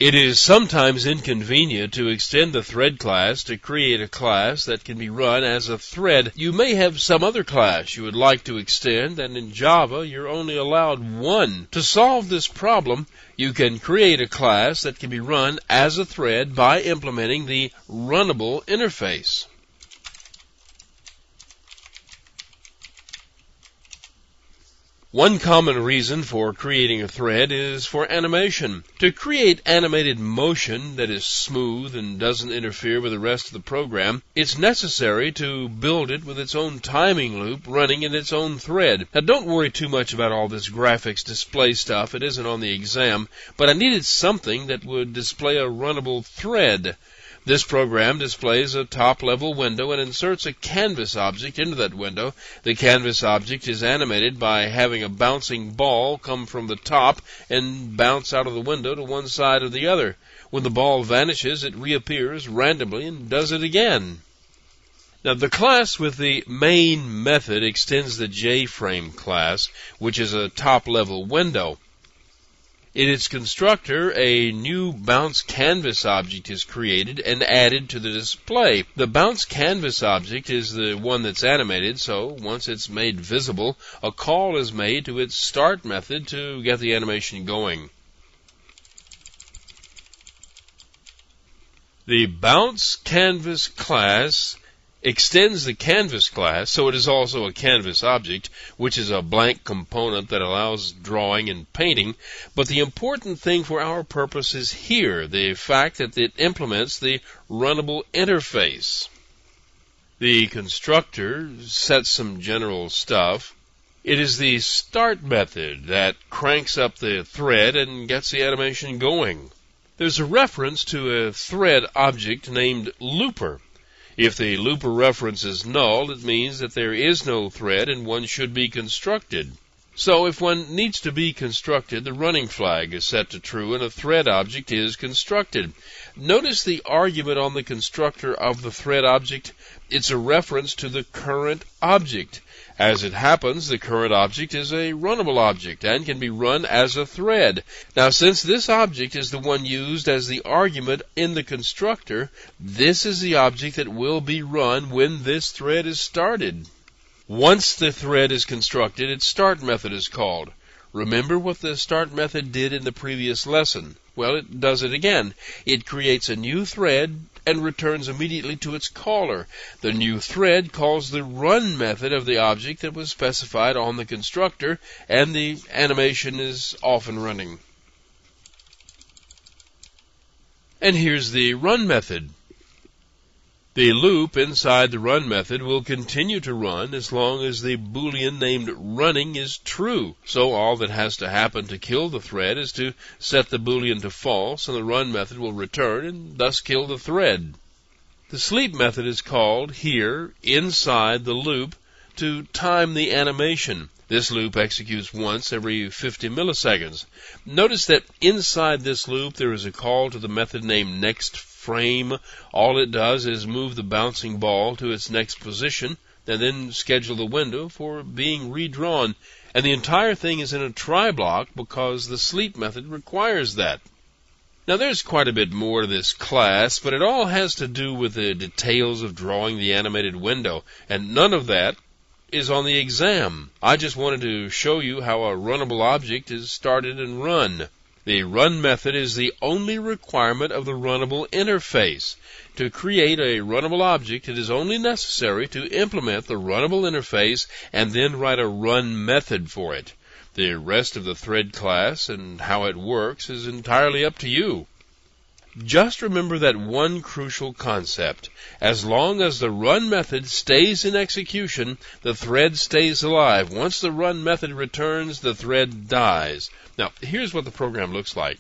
It is sometimes inconvenient to extend the thread class to create a class that can be run as a thread. You may have some other class you would like to extend, and in Java you're only allowed one. To solve this problem, you can create a class that can be run as a thread by implementing the Runnable interface. One common reason for creating a thread is for animation. To create animated motion that is smooth and doesn't interfere with the rest of the program, it's necessary to build it with its own timing loop running in its own thread. Now don't worry too much about all this graphics display stuff. It isn't on the exam, but I needed something that would display a runnable thread. This program displays a top-level window and inserts a canvas object into that window. The canvas object is animated by having a bouncing ball come from the top and bounce out of the window to one side or the other. When the ball vanishes, it reappears randomly and does it again. Now, the class with the main method extends the JFrame class, which is a top-level window. In its constructor, a new bounce canvas object is created and added to the display. The bounce canvas object is the one that's animated, so once it's made visible, a call is made to its start method to get the animation going. The bounce canvas class extends the canvas class, so it is also a canvas object, which is a blank component that allows drawing and painting. But the important thing for our purpose is here, the fact that it implements the Runnable interface. The constructor sets some general stuff. It is the start method that cranks up the thread and gets the animation going. There's a reference to a thread object named looper. If the looper reference is null, it means that there is no thread and one should be constructed. So if one needs to be constructed, the running flag is set to true and a thread object is constructed. Notice the argument on the constructor of the thread object. It's a reference to the current object. As it happens, the current object is a runnable object and can be run as a thread. Now, since this object is the one used as the argument in the constructor, this is the object that will be run when this thread is started. Once the thread is constructed, its start method is called. Remember what the start method did in the previous lesson? Well, it does it again. It creates a new thread and returns immediately to its caller. The new thread calls the run method of the object that was specified on the constructor, and the animation is off and running. And here's the run method. The loop inside the run method will continue to run as long as the Boolean named running is true. So all that has to happen to kill the thread is to set the Boolean to false, and the run method will return and thus kill the thread. The sleep method is called here inside the loop to time the animation. This loop executes once every 50 milliseconds. Notice that inside this loop there is a call to the method named nextFrame. All it does is move the bouncing ball to its next position and then schedule the window for being redrawn. And the entire thing is in a try block because the sleep method requires that. Now there's quite a bit more to this class, but it all has to do with the details of drawing the animated window, and none of that is on the exam. I just wanted to show you how a runnable object is started and run. The run method is the only requirement of the Runnable interface. To create a runnable object, it is only necessary to implement the Runnable interface and then write a run method for it. The rest of the thread class and how it works is entirely up to you. Just remember that one crucial concept. As long as the run method stays in execution, the thread stays alive. Once the run method returns, the thread dies. Now, here's what the program looks like.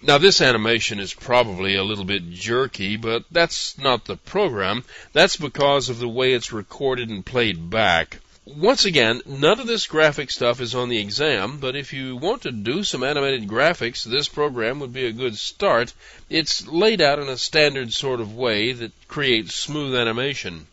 Now, this animation is probably a little bit jerky, but that's not the program. That's because of the way it's recorded and played back. Once again, none of this graphic stuff is on the exam, but if you want to do some animated graphics, this program would be a good start. It's laid out in a standard sort of way that creates smooth animation.